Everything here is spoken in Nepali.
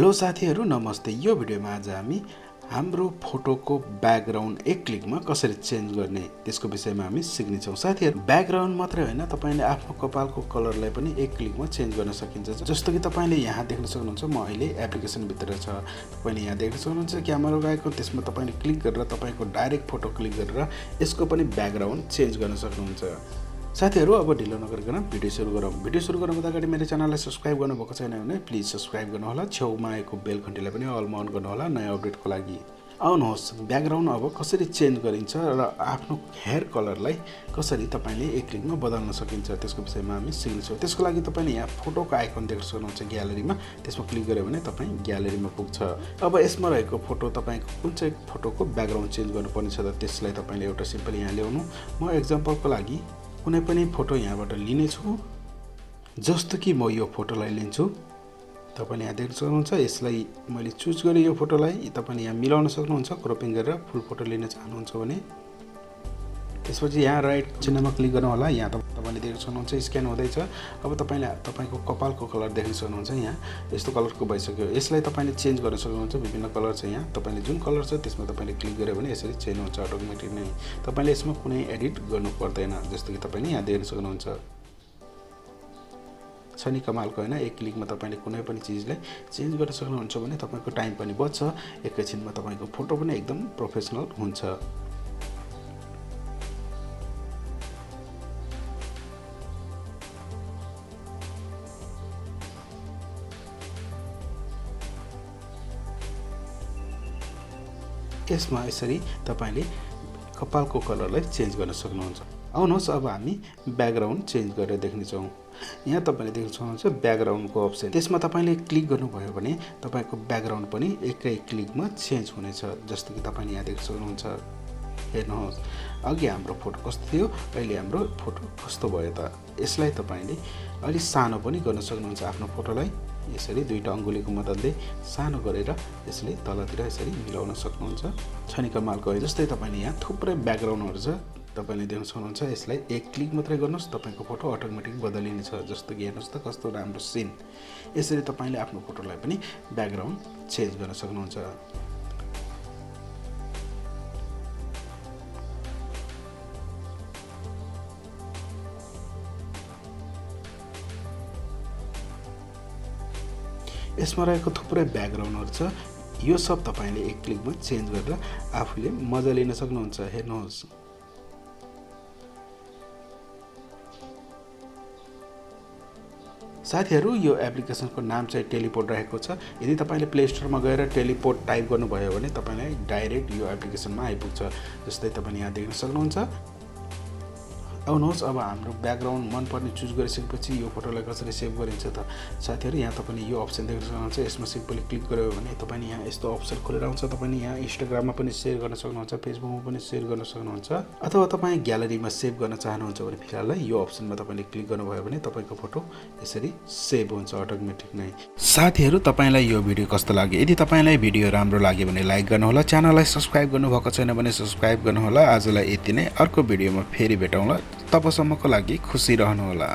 हेलो साथीहरु, नमस्ते। यो भिडियोमा आज हामी हाम्रो फोटोको ब्याकग्राउन्ड एक क्लिकमा कसरी चेन्ज गर्ने त्यसको विषयमा हामी सिक्नेछौं। साथीहरु, ब्याकग्राउन्ड मात्रै हैन, तपाईले आफ्नो कपालको कलरलाई पनि एक क्लिकमा चेन्ज गर्न सकिन्छ। जस्तो कि तपाईले यहाँ देख्न सक्नुहुन्छ, म अहिले एप्लिकेसन भित्र छ। तपाईले यहाँ देख्न सक्नुहुन्छ क्यामेरा गएको, त्यसमा तपाईले क्लिक गरेर तपाईको डाइरेक्ट फोटो क्लिक गरेर यसको पनि ब्याकग्राउन्ड चेन्ज गर्न सक्नुहुन्छ। साथीहरु, अब ढिलो नगरिकन भिडियो सुरु गरौँ। भिडियो सुरु गर्नुभन्दा अगाडि मेरो च्यानललाई सब्स्क्राइब गर्नुभएको छैन भने प्लिज सब्स्क्राइब गर्नुहोला। छेउमा आएको बेल घण्टीलाई पनि अलमा अन गर्नुहोला नयाँ अपडेटको लागि। आउनुहोस्, ब्याकग्राउन्ड अब कसरी चेन्ज गरिन्छ र आफ्नो हेयर कलरलाई कसरी तपाईले एक क्लिकमा बदल्न सकिन्छ त्यसको विषयमा हामी सिक्नेछौँ। त्यसको लागि तपाईले यहाँ फोटोको आइकन देख्न सक्नुहुन्छ ग्यालरीमा, त्यसमा क्लिक गर्यो भने तपाई ग्यालरीमा पुग्छ। अब यसमा रहेको फोटो तपाईको कुन चाहिँ फोटोको ब्याकग्राउन्ड चेन्ज गर्नुपर्ने छ त त्यसलाई तपाईले एउटा सिम्पल यहाँ ल्याउनु। म एक्जाम्पलको लागि कुनै पनि फोटो यहाँबाट लिने छु। जस्तो कि म यो फोटोलाई लिन्छु। तपाईले यहाँ देख्न सक्नुहुन्छ, यसलाई मैले चुज गरे यो फोटोलाई। तपाईले यहाँ मिलाउन सक्नुहुन्छ क्रपिङ गरेर फुल फोटो लिन चाहनुहुन्छ भने। त्यसपछि यहाँ राइट चिन्हमा क्लिक गर्नु होला। यहाँ तपाईले देख्न सक्नुहुन्छ स्क्यान हुँदैछ। अब तपाईले तपाईको कपालको कलर देख्न सक्नुहुन्छ, यहाँ यस्तो कलरको भइसक्यो। यसलाई तपाईले चेन्ज गर्न सक्नुहुन्छ। विभिन्न कलर छ यहाँ। तपाईले जुन कलर छ त्यसमा तपाईले क्लिक गर्यो भने यसरी चेन्ज हुन्छ अटोमेटिक नै। तपाईले यसमा कुनै एडिट गर्नु पर्दैन। जस्तो कि तपाईले यहाँ देख्न सक्नुहुन्छ, छ नि कमालको हैन। एक क्लिकमा तपाईले कुनै पनि चीजलाई चेन्ज गर्न सक्नुहुन्छ भने तपाईको टाइम पनि बच्छ। एकैछिनमा तपाईको फोटो पनि एकदम प्रोफेसनल हुन्छ। यसमा यसरी तपाईले कपालको कलरलाई चेन्ज गर्न सक्नुहुन्छ। आउनुहोस्, अब हामी ब्याकग्राउन्ड चेन्ज गरेर देख्नेछौँ। यहाँ तपाईले देख्न सक्नुहुन्छ ब्याकग्राउन्डको अप्सन। त्यसमा तपाईले क्लिक गर्नुभयो भने तपाईको ब्याकग्राउन्ड पनि एकै क्लिकमा चेन्ज हुनेछ। जस्तो कि तपाईले यहाँ देख्न सक्नुहुन्छ। हेर्नुहोस्, अघि हाम्रो फोटो कस्तो थियो, अहिले हाम्रो फोटो कस्तो भयो त। यसलाई तपाईले अलि सानो पनि गर्न सक्नुहुन्छ। आफ्नो फोटोलाई यसरी दुईटा अङ्गुलीको मद्दतले सानो गरेर यसले तलतिर यसरी मिलाउन सक्नुहुन्छ। छ नि कमालको है। जस्तै तपाईले यहाँ थुप्रै ब्याकग्राउन्डहरु छ। तपाईले देख्न सक्नुहुन्छ, यसलाई एक क्लिक मात्रै गर्नुस्, तपाईको फोटो अटोमेटिक बदलिनेछ। जस्तो कि हेर्नुस् त कस्तो राम्रो सिन। यसरी तपाईले आफ्नो फोटोलाई पनि ब्याकग्राउन्ड चेन्ज गर्न सक्नुहुन्छ। यसमा रहेको थुप्रै ब्याकग्राउन्डहरु छ। यो सब तपाईले एक क्लिकमा चेन्ज गरेर आफूले मजा लिन सक्नुहुन्छ। हेर्नुहोस्, साथीहरु, यो एप्लिकेसनको नाम चाहिँ टेलिपोर्ट रहेको छ। यदि तपाईले प्ले स्टोरमा गएर टेलिपोर्ट टाइप गर्नुभयो भने तपाईलाई डाइरेक्ट यो एप्लिकेसनमा आइपुग्छ। जस्तै तपाईले यहाँ देख्न सक्नुहुन्छ। आउनुहोस्, अब हाम्रो ब्याकग्राउन्ड मनपर्ने चुज गरिसकेपछि यो फोटोलाई कसरी सेभ गरिन्छ त। साथीहरु, यहाँ तपाईले यो अप्सन देख्न सक्नुहुन्छ। यसमा सिम्पली क्लिक गर्यो भने तपाईले यहाँ यस्तो अप्सन खोलेर आउँछ। तपाईले यहाँ इन्स्टाग्राममा पनि सेयर गर्न सक्नुहुन्छ, फेसबुकमा पनि सेयर गर्न सक्नुहुन्छ, अथवा तपाई ग्यालरीमा सेभ गर्न चाहनुहुन्छ भने फिलहाल यो अप्सनमा तपाईले क्लिक गर्नुभयो भने तपाईको फोटो यसरी सेभ हुन्छ अटोमेटिक नै। साथीहरु, तपाईलाई यो भिडियो कस्तो लाग्यो? यदि तपाईलाई भिडियो राम्रो लाग्यो भने लाइक गर्नुहोला। च्यानललाई सब्स्क्राइब गर्नुभएको छैन भने सब्स्क्राइब गर्नुहोला। आजलाई यति नै। अर्को भिडियोमा फेरि भेटौँला। तबसम्मको लागि खुसी रहनुहोला।